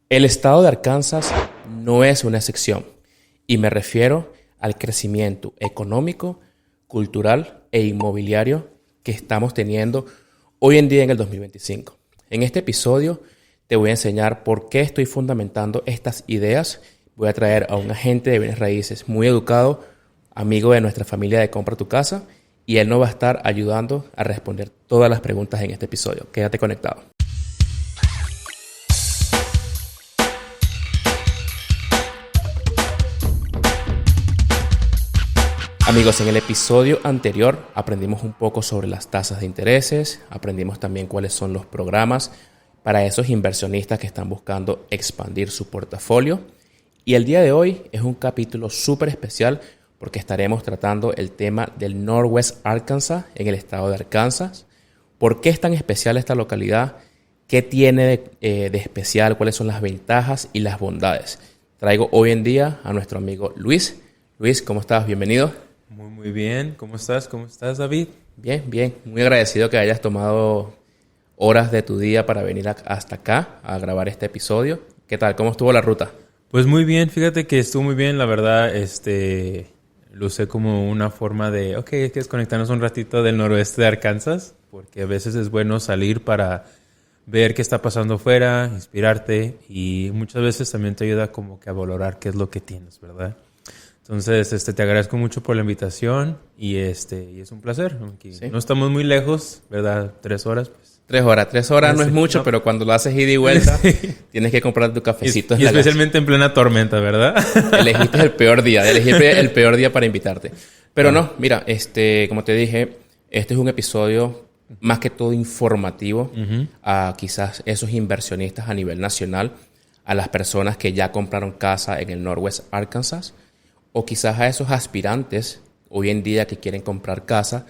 El estado de Arkansas no es una excepción, y me refiero al crecimiento económico, cultural e inmobiliario que estamos teniendo hoy en día en el 2025. En este episodio te voy a enseñar por qué estoy fundamentando estas ideas. Voy a traer a un agente de bienes raíces muy educado, amigo de nuestra familia de Compra tu Casa, y él nos va a estar ayudando a responder todas las preguntas en este episodio. Quédate conectado. Amigos, en el episodio anterior aprendimos un poco sobre las tasas de intereses, aprendimos también cuáles son los programas para esos inversionistas que están buscando expandir su portafolio. Y el día de hoy es un capítulo súper especial porque estaremos tratando el tema del Northwest Arkansas en el estado de Arkansas. ¿Por qué es tan especial esta localidad? ¿Qué tiene de especial? ¿Cuáles son las ventajas y las bondades? Traigo hoy en día a nuestro amigo Luis. Luis, ¿cómo estás? Bienvenido. Muy bien. ¿Cómo estás? ¿Cómo estás, David? Bien, bien. Muy agradecido que hayas tomado horas de tu día para venir hasta acá a grabar este episodio. ¿Qué tal? ¿Cómo estuvo la ruta? Pues muy bien. Fíjate que estuvo muy bien. La verdad, lo usé como una forma de, hay que desconectarnos un ratito del noroeste de Arkansas, porque a veces es bueno salir para ver qué está pasando afuera, inspirarte, y muchas veces también te ayuda como que a valorar qué es lo que tienes, ¿verdad? Entonces, te agradezco mucho por la invitación y es un placer. Sí. No estamos muy lejos, ¿verdad? 3 horas, pues. 3 horas no es mucho, no. Pero cuando lo haces ida y vuelta, tienes que comprar tu cafecito. Y especialmente en plena tormenta, ¿verdad? Elegiste el peor día, el peor día para invitarte. Pero no, mira, como te dije, este es un episodio más que todo informativo a quizás esos inversionistas a nivel nacional, a las personas que ya compraron casa en el Northwest Arkansas, o quizás a esos aspirantes hoy en día que quieren comprar casa.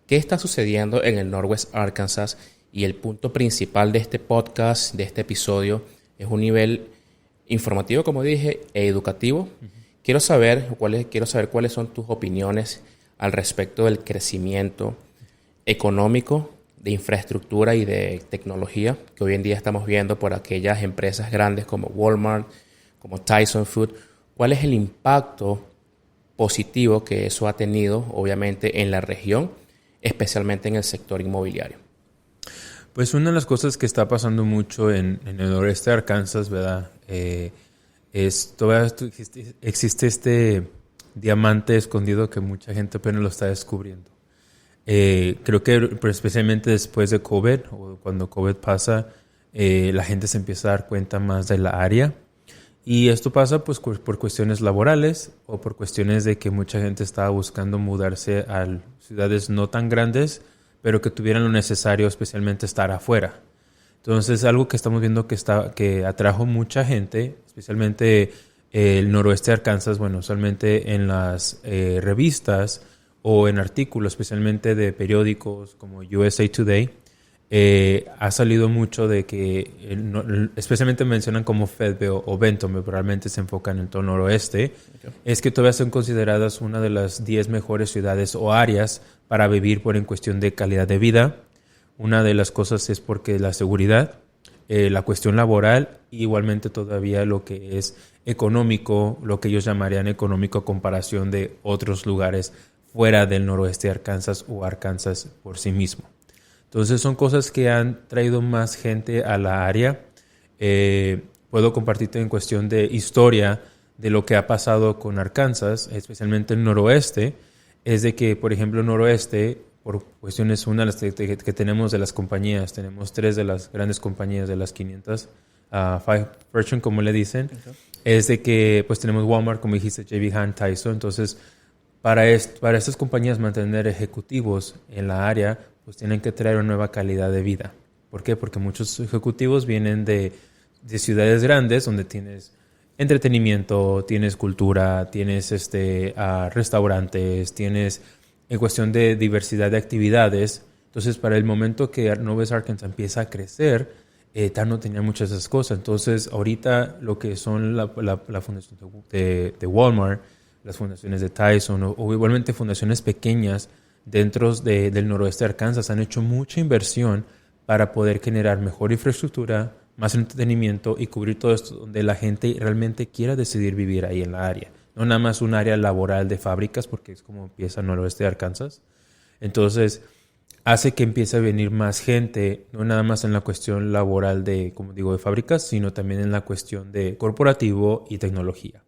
¿Qué está sucediendo en el Northwest Arkansas? Y el punto principal de este podcast, de este episodio, es un nivel informativo, como dije, e educativo. Quiero saber cuáles son tus opiniones al respecto del crecimiento económico, de infraestructura y de tecnología que hoy en día estamos viendo por aquellas empresas grandes como Walmart, como Tyson Food. ¿Cuál es el impacto positivo que eso ha tenido, obviamente, en la región, especialmente en el sector inmobiliario? Pues una de las cosas que está pasando mucho en el noreste de Arkansas, ¿verdad? Todavía existe este diamante escondido que mucha gente apenas lo está descubriendo. Creo que especialmente después de COVID, o cuando COVID pasa, la gente se empieza a dar cuenta más de la área. Y esto pasa pues por cuestiones laborales o por cuestiones de que mucha gente estaba buscando mudarse a ciudades no tan grandes, pero que tuvieran lo necesario, especialmente estar afuera. Entonces, algo que estamos viendo que atrajo mucha gente, especialmente el noroeste de Arkansas, bueno, usualmente en las revistas o en artículos, especialmente de periódicos como USA Today, ha salido mucho de que, especialmente mencionan como Fayetteville o Benton, pero realmente se enfocan en el todo noroeste, es que todavía son consideradas una de las 10 mejores ciudades o áreas para vivir en cuestión de calidad de vida. Una de las cosas es porque la seguridad, la cuestión laboral, y igualmente todavía lo que es económico, lo que ellos llamarían económico a comparación de otros lugares fuera del noroeste de Arkansas o Arkansas por sí mismo. Entonces son cosas que han traído más gente a la área. Puedo compartirte en cuestión de historia de lo que ha pasado con Arkansas, especialmente el noroeste. Es de que, por ejemplo, el noroeste, por cuestiones, una de las que tenemos de las compañías, tenemos 3 de las grandes compañías de las 500, Fortune, como le dicen, es de que pues tenemos Walmart, como dijiste, J.B. Hunt, Tyson. Entonces, para estas compañías mantener ejecutivos en la área, pues tienen que traer una nueva calidad de vida. ¿Por qué? Porque muchos ejecutivos vienen de ciudades grandes donde tienes entretenimiento, tienes cultura, tienes restaurantes, tienes en cuestión de diversidad de actividades. Entonces, para el momento que Northwest Arkansas empieza a crecer, no tenía muchas de esas cosas. Entonces, ahorita lo que son la fundación de Walmart, las fundaciones de Tyson o igualmente fundaciones pequeñas dentro del noroeste de Arkansas han hecho mucha inversión para poder generar mejor infraestructura, más entretenimiento y cubrir todo esto donde la gente realmente quiera decidir vivir ahí en la área. No nada más un área laboral de fábricas, porque es como empieza el noroeste de Arkansas. Entonces, hace que empiece a venir más gente, no nada más en la cuestión laboral de, como digo, de fábricas, sino también en la cuestión de corporativo y tecnología.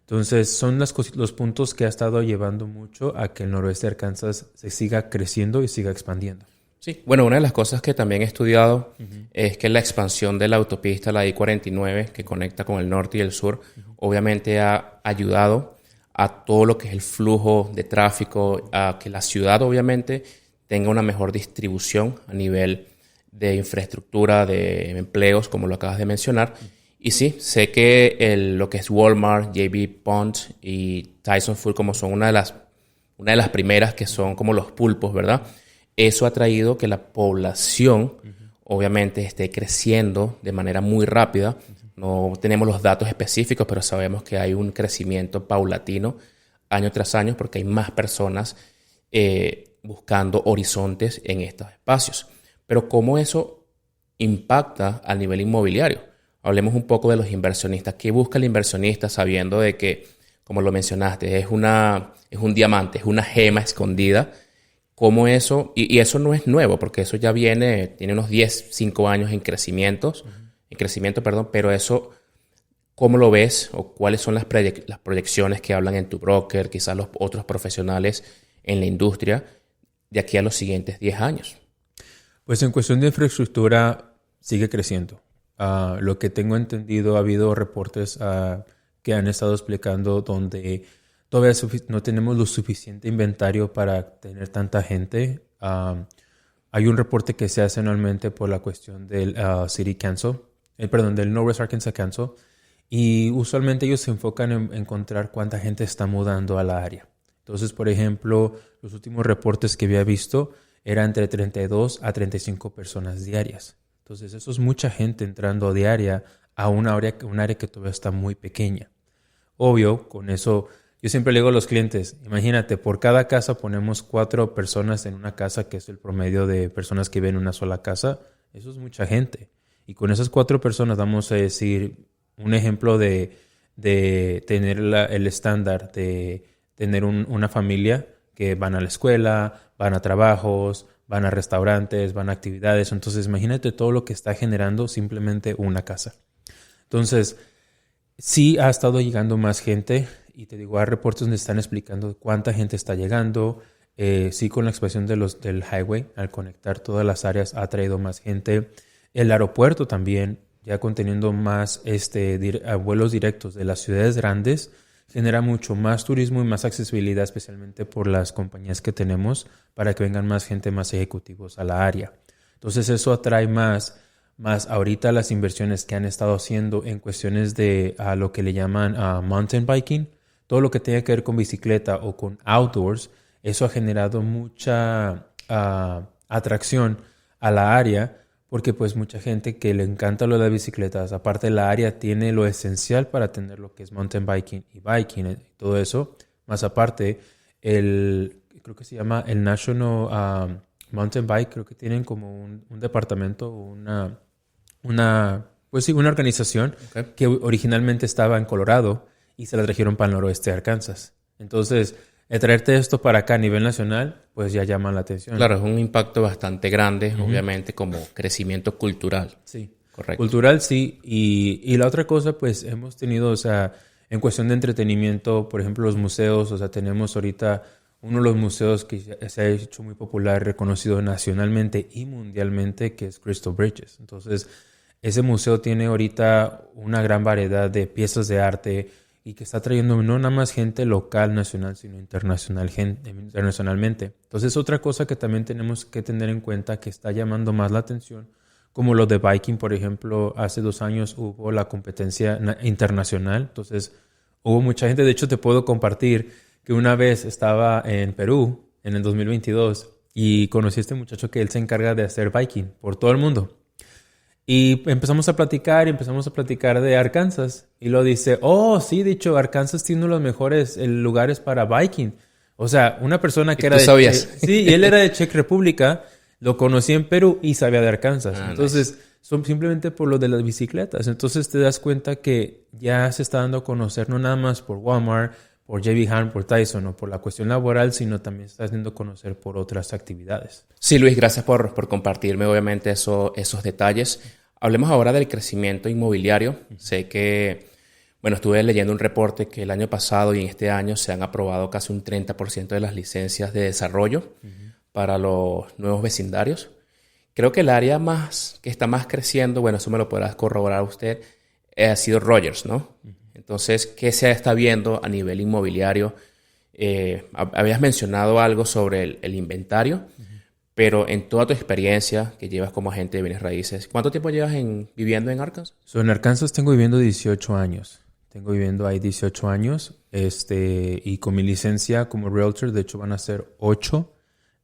Entonces, son los puntos que ha estado llevando mucho a que el noroeste de Arkansas se siga creciendo y siga expandiendo. Sí, bueno, una de las cosas que también he estudiado es que la expansión de la autopista, la I-49, que conecta con el norte y el sur, obviamente ha ayudado a todo lo que es el flujo de tráfico, a que la ciudad obviamente tenga una mejor distribución a nivel de infraestructura, de empleos, como lo acabas de mencionar. Y sí, sé que lo que es Walmart, J.B. Pond y Tyson Food como son una de las primeras que son como los pulpos, ¿verdad? Eso ha traído que la población obviamente esté creciendo de manera muy rápida. No tenemos los datos específicos, pero sabemos que hay un crecimiento paulatino año tras año porque hay más personas buscando horizontes en estos espacios. Pero ¿cómo eso impacta a nivel inmobiliario? Hablemos un poco de los inversionistas. ¿Qué busca el inversionista sabiendo de que, como lo mencionaste, es un diamante, es una gema escondida? ¿Cómo eso? Y eso no es nuevo, porque eso ya tiene unos 5 años en crecimiento, pero eso, ¿cómo lo ves? ¿O cuáles son las proyecciones que hablan en tu broker, quizás los otros profesionales en la industria, de aquí a los siguientes 10 años? Pues en cuestión de infraestructura sigue creciendo. Lo que tengo entendido, ha habido reportes que han estado explicando donde todavía no tenemos lo suficiente inventario para tener tanta gente. Hay un reporte que se hace anualmente por la cuestión del City Council, del Northwest Arkansas Council, y usualmente ellos se enfocan en encontrar cuánta gente está mudando a la área. Entonces, por ejemplo, los últimos reportes que había visto eran entre 32 a 35 personas diarias. Entonces, eso es mucha gente entrando diaria a un área que todavía está muy pequeña. Obvio, con eso, yo siempre le digo a los clientes, imagínate, por cada casa ponemos 4 personas en una casa, que es el promedio de personas que viven en una sola casa. Eso es mucha gente. Y con esas 4 personas, vamos a decir, un ejemplo de tener el estándar de tener una familia que van a la escuela, van a trabajos, van a restaurantes, van a actividades. Entonces, imagínate todo lo que está generando simplemente una casa. Entonces, sí ha estado llegando más gente. Y te digo, hay reportes donde están explicando cuánta gente está llegando. Sí, con la expansión del highway, al conectar todas las áreas, ha traído más gente. El aeropuerto también, ya conteniendo más vuelos directos de las ciudades grandes, genera mucho más turismo y más accesibilidad, especialmente por las compañías que tenemos, para que vengan más gente, más ejecutivos a la área. Entonces eso atrae más ahorita las inversiones que han estado haciendo en cuestiones de lo que le llaman mountain biking. Todo lo que tenga que ver con bicicleta o con outdoors, eso ha generado mucha atracción a la área, porque pues mucha gente que le encanta lo de las bicicletas, aparte la área tiene lo esencial para tener lo que es mountain biking y biking y todo eso. Más aparte, creo que se llama el National Mountain Bike, creo que tienen como un departamento, una organización que originalmente estaba en Colorado y se la trajeron para el noroeste de Arkansas. Entonces, traerte esto para acá a nivel nacional, pues ya llama la atención. Claro, es un impacto bastante grande, obviamente, como crecimiento cultural. Sí. Correcto. Cultural, sí. Y la otra cosa, pues hemos tenido, o sea, en cuestión de entretenimiento, por ejemplo, los museos, o sea, tenemos ahorita uno de los museos que se ha hecho muy popular, reconocido nacionalmente y mundialmente, que es Crystal Bridges. Entonces, ese museo tiene ahorita una gran variedad de piezas de arte y que está trayendo no nada más gente local, nacional, sino internacionalmente. Entonces, otra cosa que también tenemos que tener en cuenta que está llamando más la atención, como lo de biking, por ejemplo, hace 2 años hubo la competencia internacional. Entonces, hubo mucha gente. De hecho, te puedo compartir que una vez estaba en Perú, en el 2022, y conocí a este muchacho que él se encarga de hacer biking por todo el mundo. Y empezamos a platicar de Arkansas. Y lo dice, sí, dicho, Arkansas tiene uno de los mejores lugares para biking. O sea, una persona que era de... ¿Sabías? Sí, y él era de Czech República, lo conocí en Perú y sabía de Arkansas. Entonces, son simplemente por lo de las bicicletas. Entonces te das cuenta que ya se está dando a conocer no nada más por Walmart, por J.B. Hunt, por Tyson o por la cuestión laboral, sino también se está haciendo a conocer por otras actividades. Sí, Luis, gracias por compartirme obviamente esos detalles. Hablemos ahora del crecimiento inmobiliario. Sé que, bueno, estuve leyendo un reporte que el año pasado y en este año se han aprobado casi un 30% de las licencias de desarrollo para los nuevos vecindarios. Creo que el área que está más creciendo, bueno, eso me lo podrá corroborar usted, ha sido Rogers, ¿no? Entonces, ¿qué se está viendo a nivel inmobiliario? Habías mencionado algo sobre el inventario, pero en toda tu experiencia que llevas como agente de bienes raíces, ¿cuánto tiempo llevas viviendo en Arkansas? En Arkansas tengo viviendo 18 años. Tengo viviendo ahí 18 años y con mi licencia como realtor, de hecho van a ser 8,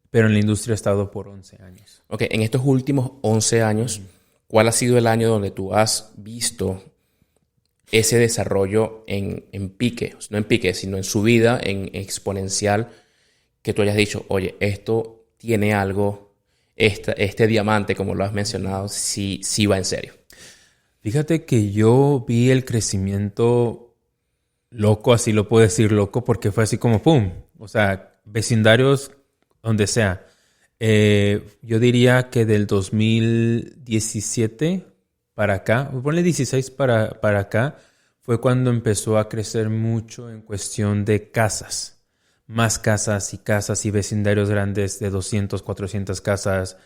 pero en la industria he estado por 11 años. Ok, en estos últimos 11 años, ¿cuál ha sido el año donde tú has visto ese desarrollo en pique? No en pique, sino en subida, en exponencial, que tú hayas dicho, oye, esto tiene algo, este diamante, como lo has mencionado, sí va en serio. Fíjate que yo vi el crecimiento loco, así lo puedo decir loco, porque fue así como ¡pum! O sea, vecindarios donde sea. Yo diría que del 2017 para acá, ponle 16 para acá, fue cuando empezó a crecer mucho en cuestión de casas. Más casas y vecindarios grandes de 200, 400 casas,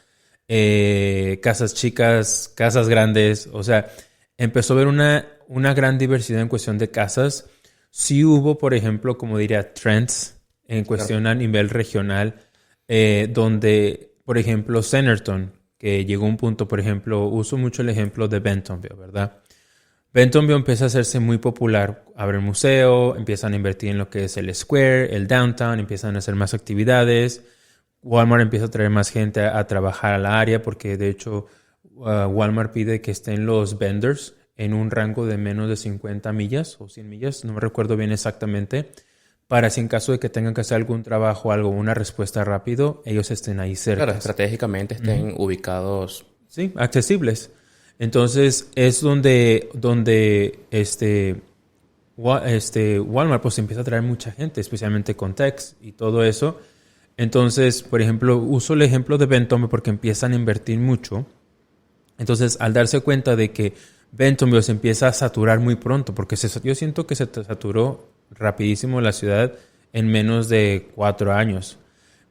casas chicas, casas grandes. O sea, empezó a haber una gran diversidad en cuestión de casas. Sí hubo, por ejemplo, como diría, trends en cuestión a nivel regional, donde, por ejemplo, Centerton, que llegó a un punto, por ejemplo, uso mucho el ejemplo de Bentonville, ¿verdad? Bentonville empieza a hacerse muy popular, abre el museo, empiezan a invertir en lo que es el Square, el Downtown, empiezan a hacer más actividades. Walmart empieza a traer más gente a trabajar a la área porque de hecho Walmart pide que estén los vendors en un rango de menos de 50 millas o 100 millas, no me recuerdo bien exactamente, para si en caso de que tengan que hacer algún trabajo o algo, una respuesta rápido, ellos estén ahí cerca. Claro, estratégicamente estén ubicados. Sí, accesibles. Entonces es donde Walmart pues empieza a traer mucha gente, especialmente con techs y todo eso. Entonces, por ejemplo, uso el ejemplo de Bentonville porque empiezan a invertir mucho. Entonces, al darse cuenta de que Bentonville se empieza a saturar muy pronto, porque yo siento que se saturó rapidísimo la ciudad en menos de 4 años.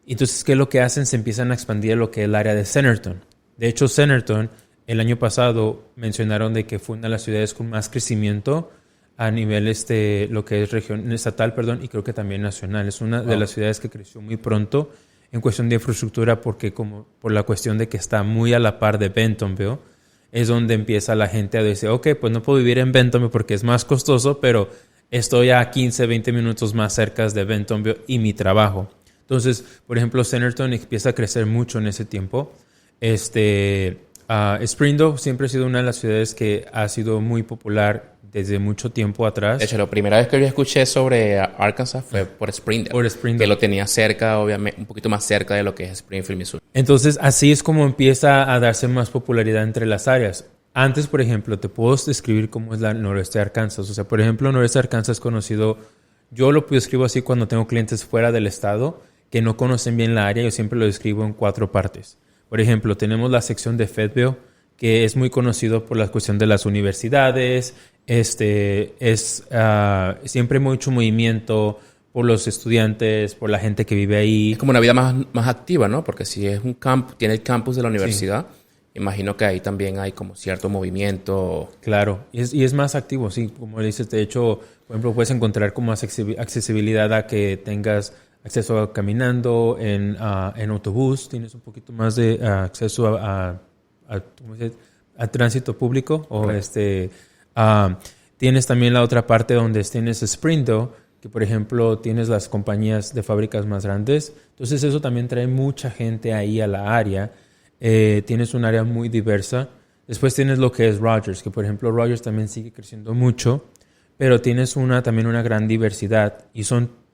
Entonces, ¿qué es lo que hacen? Se empiezan a expandir lo que es el área de Centerton. De hecho, Centerton, el año pasado mencionaron de que fue una de las ciudades con más crecimiento a nivel lo que es estatal, y creo que también nacional. Es una de las ciudades que creció muy pronto en cuestión de infraestructura porque como por la cuestión de que está muy a la par de Bentonville, es donde empieza la gente a decir, ok, pues no puedo vivir en Bentonville porque es más costoso, pero estoy a 15, 20 minutos más cerca de Bentonville y mi trabajo. Entonces, por ejemplo, Centerton empieza a crecer mucho en ese tiempo. Springdale siempre ha sido una de las ciudades que ha sido muy popular desde mucho tiempo atrás. De hecho, la primera vez que yo escuché sobre Arkansas fue por Springdale. Que lo tenía cerca, obviamente, un poquito más cerca de lo que es Springfield, Missouri. Entonces, así es como empieza a darse más popularidad entre las áreas. Antes, por ejemplo, te puedo describir cómo es el noroeste de Arkansas. O sea, por ejemplo, el noroeste de Arkansas es conocido... Yo lo describo así cuando tengo clientes fuera del estado que no conocen bien la área. Yo siempre lo describo en 4 partes. Por ejemplo, tenemos la sección de Fayetteville, que es muy conocido por la cuestión de las universidades. Siempre mucho movimiento por los estudiantes, por la gente que vive ahí. Es como una vida más activa, ¿no? Porque si es tiene el campus de la universidad, sí. Imagino que ahí también hay como cierto movimiento. Claro, y es más activo, sí. Como dices, de hecho, por ejemplo, puedes encontrar como accesibilidad a que tengas acceso a caminando, en autobús, tienes un poquito más de acceso a tránsito público. O tienes también la otra parte donde tienes Springdale, que por ejemplo tienes las compañías de fábricas más grandes. Entonces eso también trae mucha gente ahí a la área. Tienes un área muy diversa. Después tienes lo que es Rogers, que por ejemplo Rogers también sigue creciendo mucho, pero tienes también una gran diversidad. Y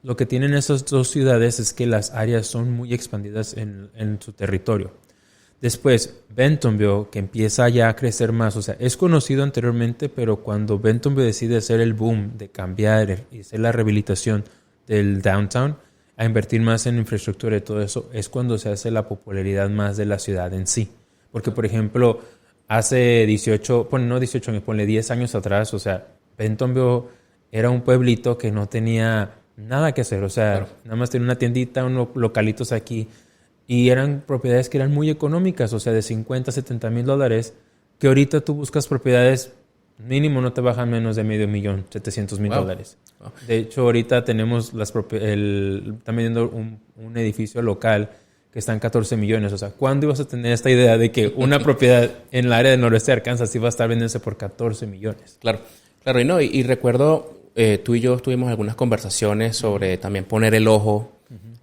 lo que tienen esas 2 ciudades es que las áreas son muy expandidas en su territorio. Después, Bentonville, que empieza ya a crecer más. O sea, es conocido anteriormente, pero cuando Bentonville decide hacer el boom de cambiar y hacer la rehabilitación del downtown, a invertir más en infraestructura y todo eso, es cuando se hace la popularidad más de la ciudad en sí. Porque, por ejemplo, hace 18, bueno, no 18 años, ponle 10 años atrás, o sea, Bentonville era un pueblito que no tenía nada que hacer. O sea, claro, nada más tenía una tiendita, unos localitos aquí. Y eran propiedades que eran muy económicas, o sea, de 50, 70 mil dólares, que ahorita tú buscas propiedades, mínimo no te bajan menos de $500,000, 700,000 dólares. Wow. De hecho, ahorita tenemos están vendiendo un edificio local que está en 14 millones. O sea, ¿cuándo ibas a tener esta idea de que una propiedad en el área del noroeste de Arkansas iba a estar vendiéndose por 14 millones? Claro, claro, y recuerdo, tú y yo tuvimos algunas conversaciones sobre también poner el ojo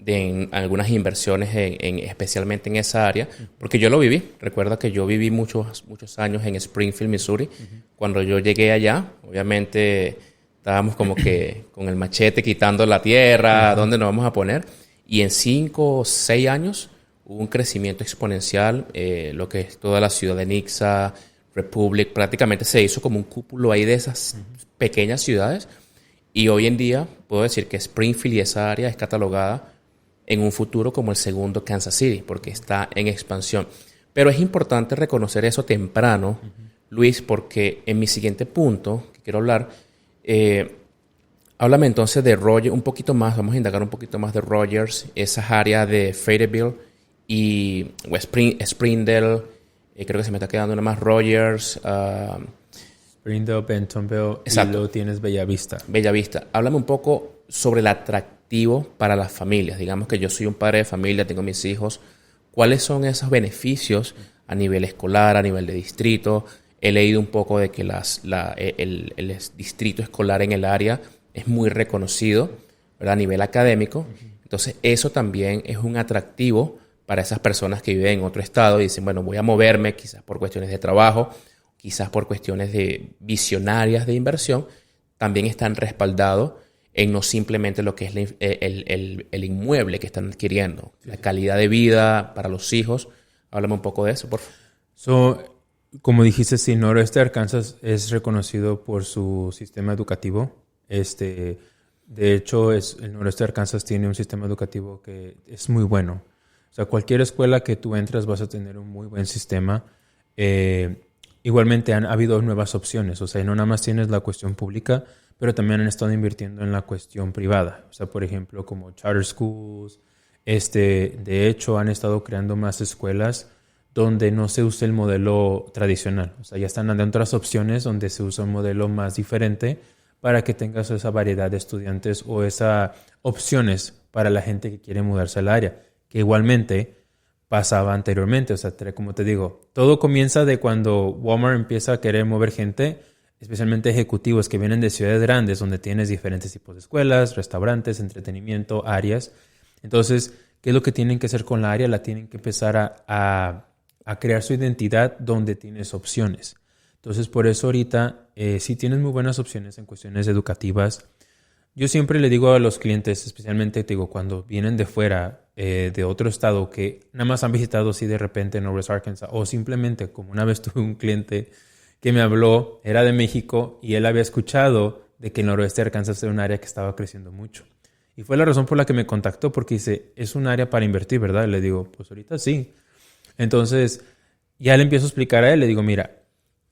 en algunas inversiones, especialmente en esa área, porque yo lo viví. Recuerda que yo viví muchos años en Springfield, Missouri. Cuando yo llegué allá, obviamente estábamos como que con el machete quitando la tierra, ¿dónde nos vamos a poner? Y en 5 o 6 años hubo un crecimiento exponencial, lo que es toda la ciudad de Nixa, Republic, prácticamente se hizo como un cúpulo ahí de esas pequeñas ciudades. Y hoy en día puedo decir que Springfield y esa área es catalogada en un futuro como el segundo Kansas City, porque está en expansión. Pero es importante reconocer eso temprano, Luis, porque en mi siguiente punto que quiero hablar, háblame entonces de Rogers un poquito más, vamos a indagar un poquito más de Rogers, esas áreas de Fayetteville y Springdale, creo que se me está quedando una más, Rogers, Springdale, Bentonville, exacto, y luego tienes Bellavista. Bellavista. Háblame un poco sobre el atractivo para las familias. Digamos que yo soy un padre de familia, tengo mis hijos. ¿Cuáles son esos beneficios a nivel escolar, a nivel de distrito? He leído un poco de que el distrito escolar en el área es muy reconocido, ¿verdad? A nivel académico. Entonces, eso también es un atractivo para esas personas que viven en otro estado y dicen, bueno, voy a moverme quizás por cuestiones de trabajo, quizás por cuestiones de visionarias de inversión, también están respaldados en no simplemente lo que es el inmueble que están adquiriendo, la calidad de vida para los hijos. Háblame un poco de eso, por favor. Como dijiste, sí, Noroeste de Arkansas es reconocido por su sistema educativo. De hecho, el Noroeste de Arkansas tiene un sistema educativo que es muy bueno. O sea, cualquier escuela que tú entres vas a tener un muy buen sistema. Igualmente ha habido nuevas opciones. O sea, no nada más tienes la cuestión pública, pero también han estado invirtiendo en la cuestión privada. O sea, por ejemplo, como charter schools. De hecho, han estado creando más escuelas donde no se usa el modelo tradicional. O sea, ya están dando otras opciones donde se usa un modelo más diferente para que tengas esa variedad de estudiantes o esas opciones para la gente que quiere mudarse al área, que igualmente pasaba anteriormente. O sea, como te digo, todo comienza de cuando Walmart empieza a querer mover gente, especialmente ejecutivos que vienen de ciudades grandes donde tienes diferentes tipos de escuelas, restaurantes, entretenimiento, áreas. Entonces, ¿qué es lo que tienen que hacer con la área? La tienen que empezar a crear su identidad donde tienes opciones. Entonces, por eso ahorita sí tienes muy buenas opciones en cuestiones educativas. Yo siempre le digo a los clientes, especialmente te digo, cuando vienen de fuera, de otro estado, que nada más han visitado así de repente Northwest Arkansas, o simplemente, como una vez tuve un cliente que me habló, era de México, y él había escuchado de que el noroeste de Arkansas era un área que estaba creciendo mucho. Y fue la razón por la que me contactó, porque dice, es un área para invertir, ¿verdad? Y le digo, pues ahorita sí. Entonces, ya le empiezo a explicar a él, le digo, mira,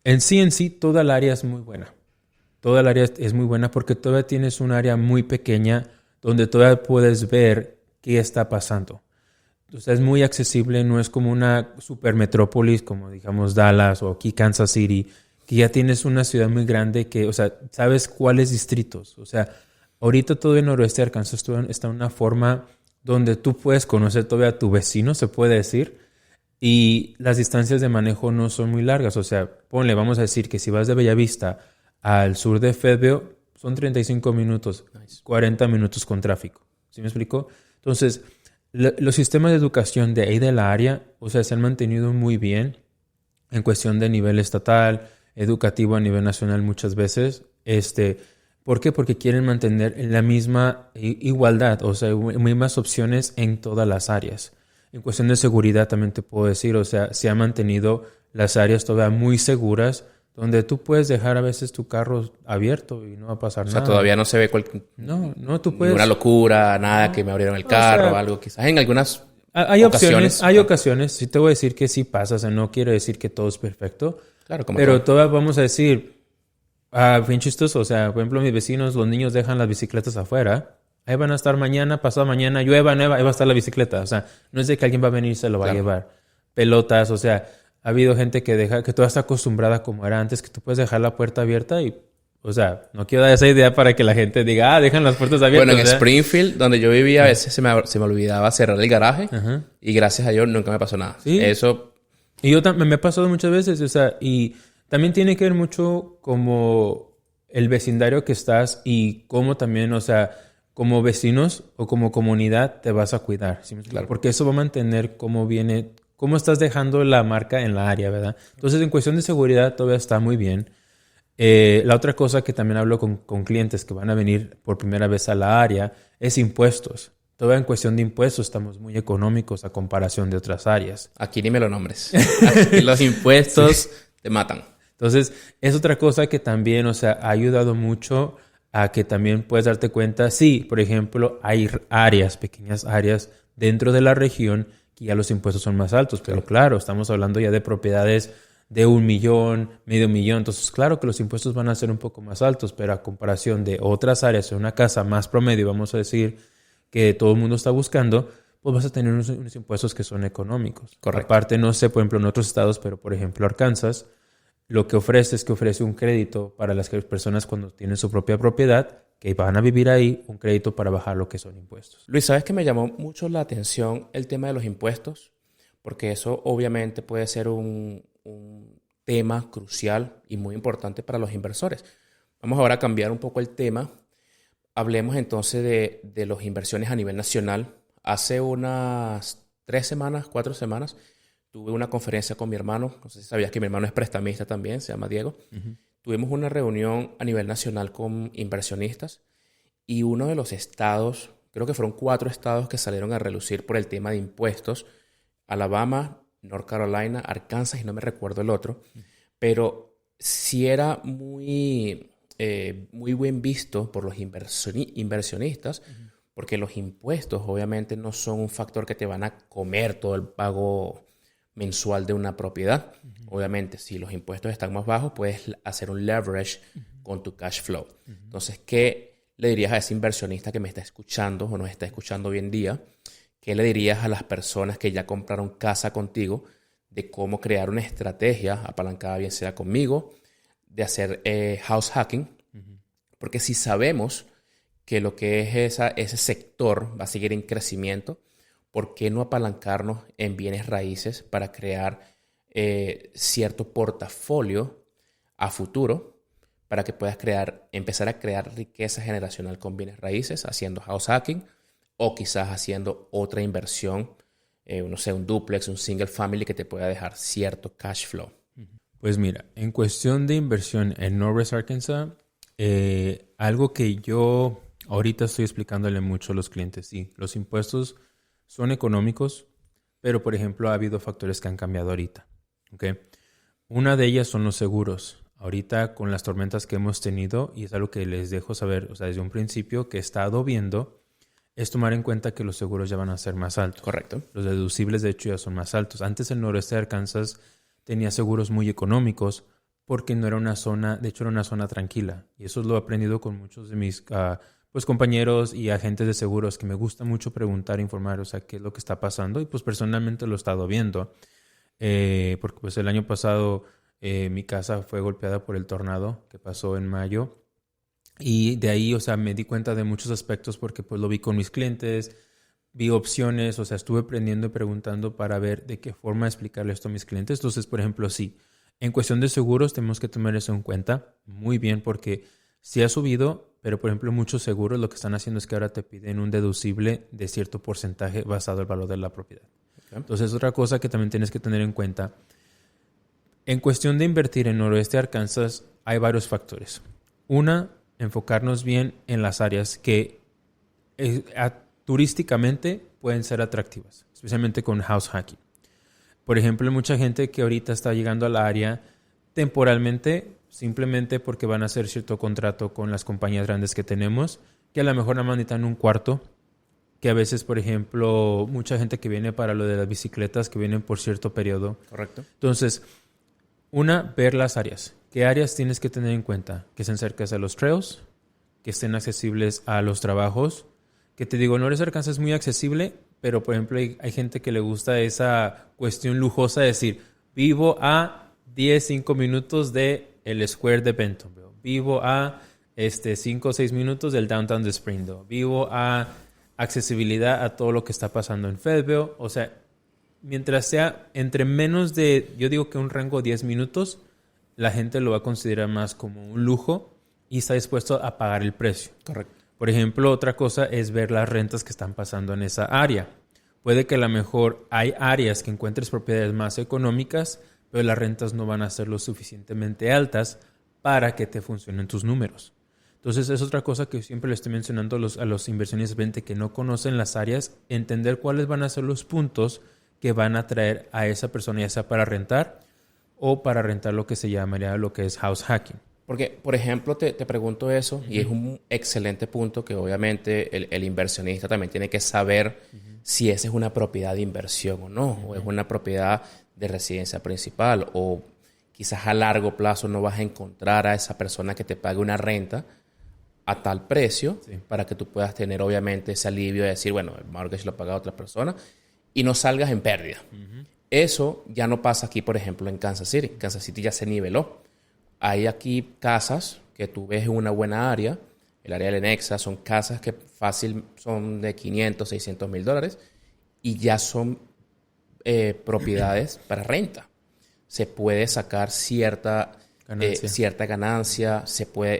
en sí, toda el área es muy buena. Toda el área es muy buena porque todavía tienes un área muy pequeña donde todavía puedes ver qué está pasando. O sea, es muy accesible, no es como una supermetrópolis como digamos Dallas o aquí Kansas City, que ya tienes una ciudad muy grande que, o sea, sabes cuáles distritos. O sea, ahorita todo el noroeste de Arkansas está en una forma donde tú puedes conocer todavía a tu vecino, se puede decir, y las distancias de manejo no son muy largas. O sea, vamos a decir que si vas de Bellavista al sur de Fayetteville, son 35 minutos, 40 minutos con tráfico. ¿Sí me explico? Entonces, los sistemas de educación de ahí de la área, o sea, se han mantenido muy bien en cuestión de nivel estatal, educativo a nivel nacional muchas veces. ¿Por qué? Porque quieren mantener la misma igualdad, o sea, mismas opciones en todas las áreas. En cuestión de seguridad también te puedo decir, o sea, se han mantenido las áreas todavía muy seguras, donde tú puedes dejar a veces tu carro abierto y no va a pasar nada. O sea, todavía no se ve No, tú puedes... ninguna locura, nada que me abrieron el carro, o sea, algo quizás en algunas hay ocasiones, sí te voy a decir que sí pasa, o sea, no quiero decir que todo es perfecto, claro, como pero todavía vamos a decir, bien chistoso, o sea, por ejemplo, mis vecinos, los niños dejan las bicicletas afuera, ahí van a estar mañana, pasado mañana, llueva, ahí va a estar la bicicleta, o sea, no es de que alguien va a venir y se lo va a llevar. Pelotas, o sea, ha habido gente que todavía está acostumbrada como era antes, que tú puedes dejar la puerta abierta y, o sea, no quiero dar esa idea para que la gente diga, dejan las puertas abiertas. Bueno, en Springfield, donde yo vivía, a veces se me olvidaba cerrar el garaje y gracias a Dios nunca me pasó nada. ¿Sí? Eso... Y yo me ha pasado muchas veces, o sea, y también tiene que ver mucho como el vecindario que estás y cómo también, o sea, como vecinos o como comunidad te vas a cuidar. ¿Sí? Claro. Porque eso va a mantener cómo estás dejando la marca en la área, ¿verdad? Entonces, en cuestión de seguridad todavía está muy bien. La otra cosa que también hablo con clientes que van a venir por primera vez a la área es impuestos. Todavía en cuestión de impuestos estamos muy económicos a comparación de otras áreas. Aquí ni me lo nombres. Aquí los impuestos te matan. Entonces, es otra cosa que también, o sea, ha ayudado mucho a que también puedes darte cuenta. Sí, por ejemplo, hay pequeñas áreas dentro de la región que ya los impuestos son más altos. Pero claro, estamos hablando ya de propiedades de 1 millón, medio millón. Entonces, claro que los impuestos van a ser un poco más altos, pero a comparación de otras áreas, en una casa más promedio, vamos a decir, que todo el mundo está buscando, pues vas a tener unos impuestos que son económicos. Correcto. Aparte, no sé, por ejemplo, en otros estados, pero por ejemplo, Arkansas, lo que ofrece es que ofrece un crédito para las personas cuando tienen su propia propiedad, que van a vivir ahí, un crédito para bajar lo que son impuestos. Luis, ¿sabes que me llamó mucho la atención el tema de los impuestos? Porque eso obviamente puede ser un tema crucial y muy importante para los inversores. Vamos ahora a cambiar un poco el tema. Hablemos entonces de las inversiones a nivel nacional. Hace unas 4 semanas, tuve una conferencia con mi hermano. No sé si sabías que mi hermano es prestamista también, se llama Diego. Tuvimos una reunión a nivel nacional con inversionistas y uno de los estados, creo que fueron 4 estados que salieron a relucir por el tema de impuestos: Alabama, North Carolina, Arkansas y no me recuerdo el otro, pero sí era muy buen visto por los inversionistas, porque los impuestos obviamente no son un factor que te van a comer todo el pago mensual de una propiedad. Obviamente, si los impuestos están más bajos, puedes hacer un leverage con tu cash flow. Entonces, ¿qué le dirías a ese inversionista que me está escuchando o nos está escuchando hoy en día? ¿Qué le dirías a las personas que ya compraron casa contigo de cómo crear una estrategia apalancada, bien sea conmigo, de hacer house hacking? Porque si sabemos que lo que es ese sector va a seguir en crecimiento, ¿por qué no apalancarnos en bienes raíces para crear cierto portafolio a futuro para que puedas empezar a crear riqueza generacional con bienes raíces, haciendo house hacking o quizás haciendo otra inversión, no sé, un duplex, un single family que te pueda dejar cierto cash flow? Pues mira, en cuestión de inversión en Northwest Arkansas, algo que yo ahorita estoy explicándole mucho a los clientes, sí, los impuestos son económicos, pero por ejemplo ha habido factores que han cambiado ahorita. ¿Okay? Una de ellas son los seguros. Ahorita con las tormentas que hemos tenido, y es algo que les dejo saber, o sea, desde un principio que he estado viendo, es tomar en cuenta que los seguros ya van a ser más altos. Correcto. Los deducibles de hecho ya son más altos. Antes el noroeste de Arkansas tenía seguros muy económicos porque no era una zona, de hecho era una zona tranquila. Y eso lo he aprendido con muchos de mis pues compañeros y agentes de seguros, que me gusta mucho preguntar, informar, o sea, qué es lo que está pasando. Y pues personalmente lo he estado viendo. Porque pues el año pasado mi casa fue golpeada por el tornado que pasó en mayo. Y de ahí, o sea, me di cuenta de muchos aspectos porque pues lo vi con mis clientes, vi opciones, o sea, estuve aprendiendo y preguntando para ver de qué forma explicarle esto a mis clientes. Entonces, por ejemplo, sí, en cuestión de seguros tenemos que tomar eso en cuenta muy bien porque sí ha subido, pero por ejemplo muchos seguros lo que están haciendo es que ahora te piden un deducible de cierto porcentaje basado en el valor de la propiedad. Okay. Entonces, otra cosa que también tienes que tener en cuenta, en cuestión de invertir en noroeste de Arkansas hay varios factores. Una, enfocarnos bien en las áreas que turísticamente pueden ser atractivas. especialmente con house hacking. Por ejemplo, hay mucha gente que ahorita está llegando al área temporalmente, simplemente porque van a hacer cierto contrato con las compañías grandes que tenemos, que a lo mejor nada más necesitan un cuarto, que a veces, por ejemplo, mucha gente que viene para lo de las bicicletas, que vienen por cierto periodo. Correcto. Entonces, ver las áreas. ¿Qué áreas tienes que tener en cuenta? Que estén cerca a los trails, que estén accesibles a los trabajos. Que te digo, Northwest Arkansas es muy accesible, pero por ejemplo hay gente que le gusta esa cuestión lujosa de decir, vivo a 5 minutos de el Square de Bentonville, vivo a 5 o 6 minutos del Downtown de Springdale, vivo a accesibilidad a todo lo que está pasando en Fayetteville. O sea, mientras sea entre menos de, yo digo que un rango de 10 minutos, la gente lo va a considerar más como un lujo y está dispuesto a pagar el precio. Correcto. Por ejemplo, otra cosa es ver las rentas que están pasando en esa área. Puede que a lo mejor hay áreas que encuentres propiedades más económicas, pero las rentas no van a ser lo suficientemente altas para que te funcionen tus números. Entonces, es otra cosa que siempre le estoy mencionando a los inversionistas que no conocen las áreas, entender cuáles van a ser los puntos que van a traer a esa persona, ya sea para rentar o para rentar lo que se llamaría lo que es house hacking. Porque, por ejemplo, te pregunto eso, y es un excelente punto que obviamente el inversionista también tiene que saber si esa es una propiedad de inversión o no, o es una propiedad de residencia principal, o quizás a largo plazo no vas a encontrar a esa persona que te pague una renta a tal precio para que tú puedas tener obviamente ese alivio de decir, bueno, el mortgage lo paga otra persona y no salgas en pérdida. Eso ya no pasa aquí, por ejemplo, en Kansas City. Kansas City ya se niveló. Hay aquí casas que tú ves en una buena área, el área de Lenexa, son casas que fácil son de 500, 600 mil dólares y ya son propiedades para renta. Se puede sacar cierta ganancia,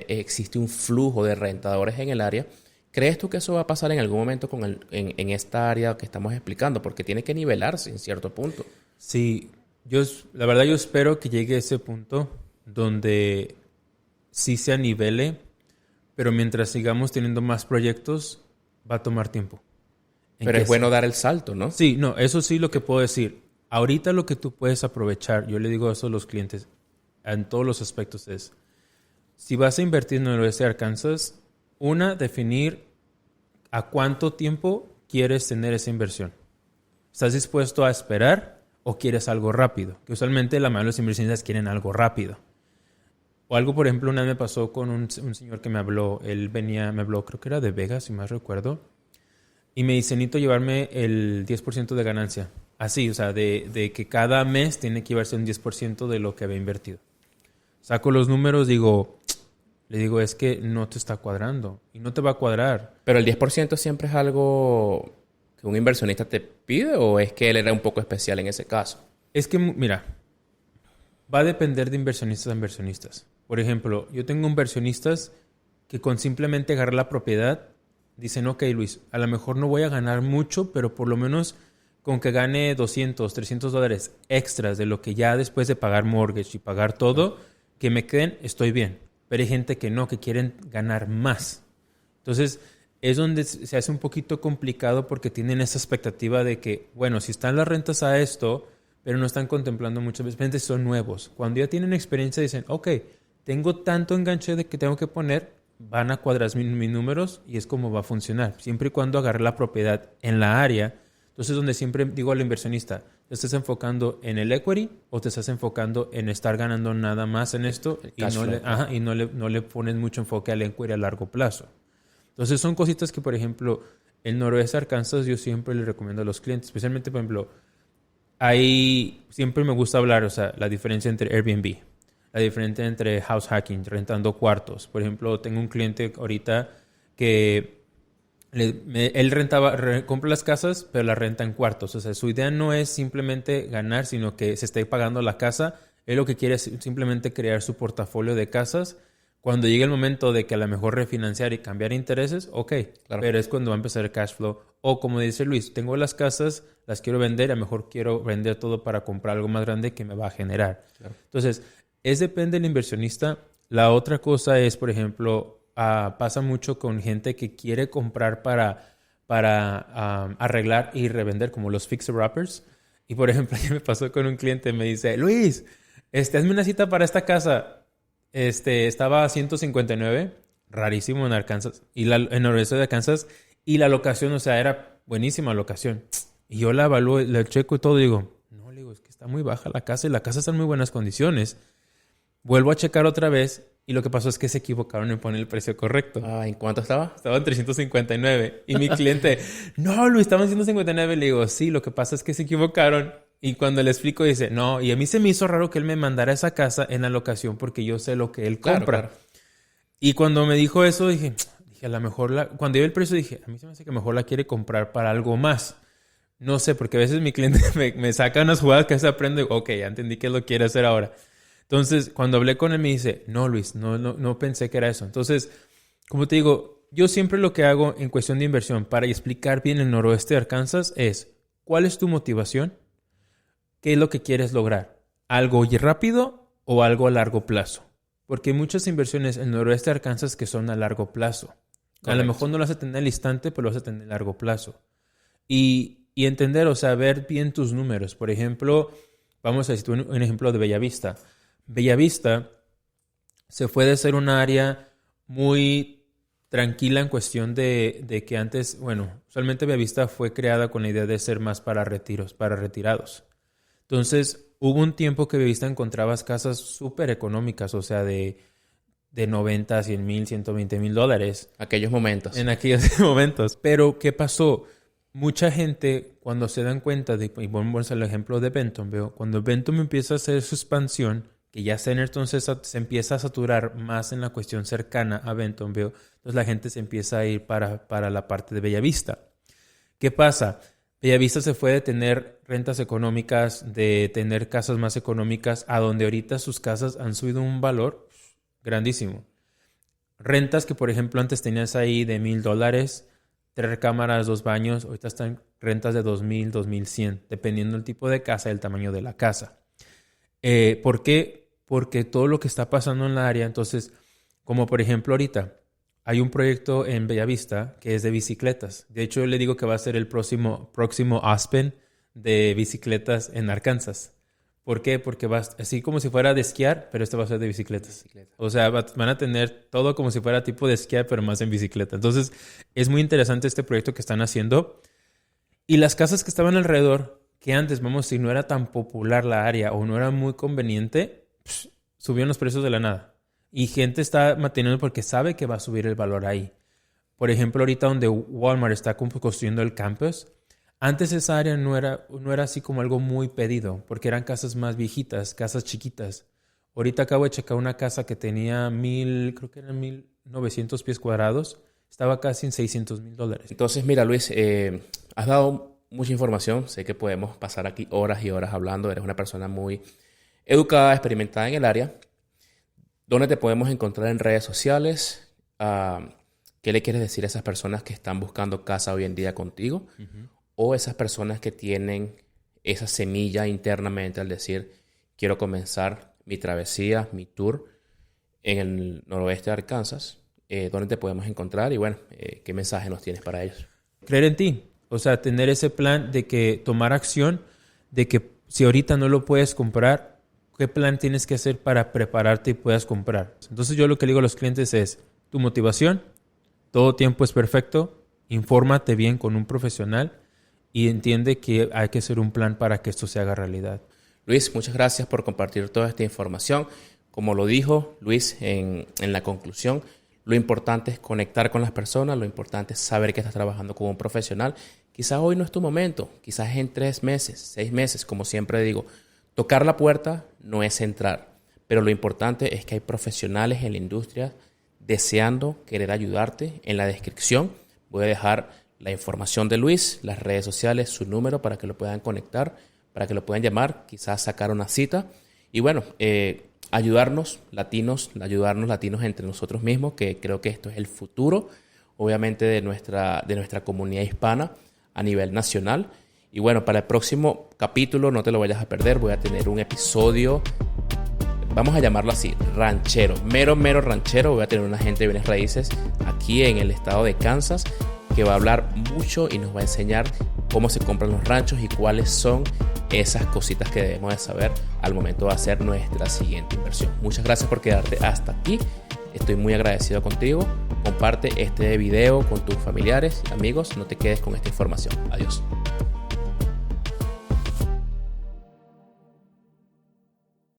existe un flujo de rentadores en el área. ¿Crees tú que eso va a pasar en algún momento en esta área que estamos explicando? Porque tiene que nivelarse en cierto punto. Sí, la verdad yo espero que llegue a ese punto donde sí se nivele, pero mientras sigamos teniendo más proyectos, va a tomar tiempo. Pero es bueno dar el salto, ¿no? Sí, no, eso sí lo que puedo decir. Ahorita lo que tú puedes aprovechar, yo le digo eso a los clientes, en todos los aspectos es, si vas a invertir en el oeste de Arkansas, definir a cuánto tiempo quieres tener esa inversión. ¿Estás dispuesto a esperar o quieres algo rápido? Que usualmente la mayoría de los inversionistas quieren algo rápido. O algo, por ejemplo, una vez me pasó con un señor que me habló. Me habló, creo que era de Vegas, si más recuerdo. Y me dice, necesito llevarme el 10% de ganancia. Así, o sea, de que cada mes tiene que llevarse un 10% de lo que había invertido. Saco los números, le digo, es que no te está cuadrando. Y no te va a cuadrar. ¿Pero el 10% siempre es algo que un inversionista te pide o es que él era un poco especial en ese caso? Es que, mira, va a depender de inversionistas a inversionistas. Por ejemplo, yo tengo inversionistas que con simplemente agarrar la propiedad dicen, ok, Luis, a lo mejor no voy a ganar mucho, pero por lo menos con que gane 200, 300 dólares extras de lo que ya después de pagar mortgage y pagar todo, que me queden, estoy bien. Pero hay gente que no, que quieren ganar más. Entonces, es donde se hace un poquito complicado porque tienen esa expectativa de que, bueno, si están las rentas a esto, pero no están contemplando muchas veces, son nuevos. Cuando ya tienen experiencia dicen, ok, tengo tanto enganche de que tengo que poner, van a cuadrar mis números y es como va a funcionar. Siempre y cuando agarre la propiedad en la área. Entonces, donde siempre digo al inversionista, ¿te estás enfocando en el equity o te estás enfocando en estar ganando nada más en esto y no le pones mucho enfoque al equity a largo plazo? Entonces, son cositas que, por ejemplo, en Noroeste Arkansas yo siempre le recomiendo a los clientes, especialmente, por ejemplo, siempre me gusta hablar, o sea, la diferencia entre Airbnb, la diferencia entre house hacking, rentando cuartos. Por ejemplo, tengo un cliente ahorita que él compra las casas, pero la renta en cuartos. O sea, su idea no es simplemente ganar, sino que se esté pagando la casa. Él lo que quiere es simplemente crear su portafolio de casas. Cuando llegue el momento de que a lo mejor refinanciar y cambiar intereses, ok, claro. Pero es cuando va a empezar el cash flow. O como dice Luis, tengo las casas, las quiero vender, a lo mejor quiero vender todo para comprar algo más grande que me va a generar. Claro. Entonces, depende del inversionista. La otra cosa es, por ejemplo, pasa mucho con gente que quiere comprar para para arreglar y revender, como los fixer-uppers. Y, por ejemplo, ayer me pasó con un cliente, me dice, Luis, hazme una cita para esta casa. Estaba a 159, rarísimo en Arkansas, en el noroeste de Arkansas, y la locación, o sea, era buenísima locación. Y yo la evalúo, la checo y todo, y digo, no, le digo, es que está muy baja la casa, y la casa está en muy buenas condiciones. Vuelvo a checar otra vez, y lo que pasó es que se equivocaron en poner el precio correcto. ¿En cuánto estaba? Estaba en 359. Y mi cliente, no, Luis, estaba en 159. Le digo, sí, lo que pasa es que se equivocaron. Y cuando le explico, dice, no. Y a mí se me hizo raro que él me mandara esa casa en la locación porque yo sé lo que él compra. Claro. Y cuando me dijo eso, dije, a lo mejor cuando yo vi el precio, dije, a mí se me hace que mejor la quiere comprar para algo más. No sé, porque a veces mi cliente me saca unas jugadas que se aprende. Ok, ya entendí que lo quiere hacer ahora. Entonces, cuando hablé con él, me dice, no, Luis, no pensé que era eso. Entonces, como te digo, yo siempre lo que hago en cuestión de inversión para explicar bien el noroeste de Arkansas es, ¿cuál es tu motivación? ¿Qué es lo que quieres lograr? ¿Algo rápido o algo a largo plazo? Porque hay muchas inversiones en el noroeste de Arkansas que son a largo plazo. Correcto. A lo mejor no lo vas a tener al instante, pero lo vas a tener a largo plazo. Y entender, o sea, ver bien tus números. Por ejemplo, vamos a decir un ejemplo de Bellavista. Bellavista se fue de ser un área muy tranquila en cuestión de que antes, usualmente Bellavista fue creada con la idea de ser más para retiros, para retirados. Entonces, hubo un tiempo que Bellavista encontrabas casas súper económicas, o sea, de 90, 100 mil, 120 mil dólares. Aquellos momentos. En aquellos momentos. Pero, ¿qué pasó? Mucha gente, cuando se dan cuenta y vamos al ejemplo de Bentonville, cuando Bentonville empieza a hacer su expansión, que ya Center entonces se empieza a saturar más en la cuestión cercana a Bentonville, entonces la gente se empieza a ir para la parte de Bellavista. ¿Qué pasa? Bellavista se fue de tener rentas económicas, de tener casas más económicas, a donde ahorita sus casas han subido un valor grandísimo. Rentas que, por ejemplo, antes tenías ahí de $1,000, 3 recámaras, 2 baños, ahorita están rentas de $2,000, $2,100, dependiendo del tipo de casa y el tamaño de la casa. ¿Por qué? Porque todo lo que está pasando en la área, entonces, como por ejemplo ahorita, hay un proyecto en Bellavista que es de bicicletas. De hecho, yo le digo que va a ser el próximo Aspen de bicicletas en Arkansas. ¿Por qué? Porque va así como si fuera de esquiar, pero este va a ser de bicicletas. O sea, van a tener todo como si fuera tipo de esquiar, pero más en bicicleta. Entonces, es muy interesante este proyecto que están haciendo. Y las casas que estaban alrededor, que antes, vamos a decir, no era tan popular la área o no era muy conveniente, subieron los precios de la nada. Y gente está manteniendo porque sabe que va a subir el valor ahí. Por ejemplo, ahorita donde Walmart está construyendo el campus, antes esa área no era así como algo muy pedido, porque eran casas más viejitas, casas chiquitas. Ahorita acabo de checar una casa que tenía 1,900 pies cuadrados, estaba casi en $600,000. Entonces, mira, Luis, has dado mucha información. Sé que podemos pasar aquí horas y horas hablando. Eres una persona muy educada, experimentada en el área. ¿Dónde te podemos encontrar en redes sociales? ¿Qué le quieres decir a esas personas que están buscando casa hoy en día contigo? Uh-huh. O esas personas que tienen esa semilla internamente al decir, quiero comenzar mi travesía, mi tour en el noroeste de Arkansas. ¿Dónde te podemos encontrar? Y bueno, ¿qué mensaje nos tienes para ellos? Creer en ti. O sea, tener ese plan de que tomar acción, de que si ahorita no lo puedes comprar, ¿qué plan tienes que hacer para prepararte y puedas comprar? Entonces yo lo que le digo a los clientes es, tu motivación, todo tiempo es perfecto, infórmate bien con un profesional y entiende que hay que hacer un plan para que esto se haga realidad. Luis, muchas gracias por compartir toda esta información. Como lo dijo Luis en la conclusión, lo importante es conectar con las personas, lo importante es saber que estás trabajando con un profesional. Quizás hoy no es tu momento, quizás en 3 meses, 6 meses, como siempre digo. Tocar la puerta no es entrar, pero lo importante es que hay profesionales en la industria deseando querer ayudarte. En la descripción voy a dejar la información de Luis, las redes sociales, su número para que lo puedan conectar, para que lo puedan llamar, quizás sacar una cita. Y bueno, ayudarnos latinos entre nosotros mismos, que creo que esto es el futuro, obviamente, de nuestra comunidad hispana a nivel nacional. Y bueno, para el próximo capítulo, no te lo vayas a perder, voy a tener un episodio, vamos a llamarlo así, ranchero, mero ranchero. Voy a tener un agente de bienes raíces aquí en el estado de Kansas que va a hablar mucho y nos va a enseñar cómo se compran los ranchos y cuáles son esas cositas que debemos de saber al momento de hacer nuestra siguiente inversión. Muchas gracias por quedarte hasta aquí. Estoy muy agradecido contigo. Comparte este video con tus familiares y amigos. No te quedes con esta información. Adiós.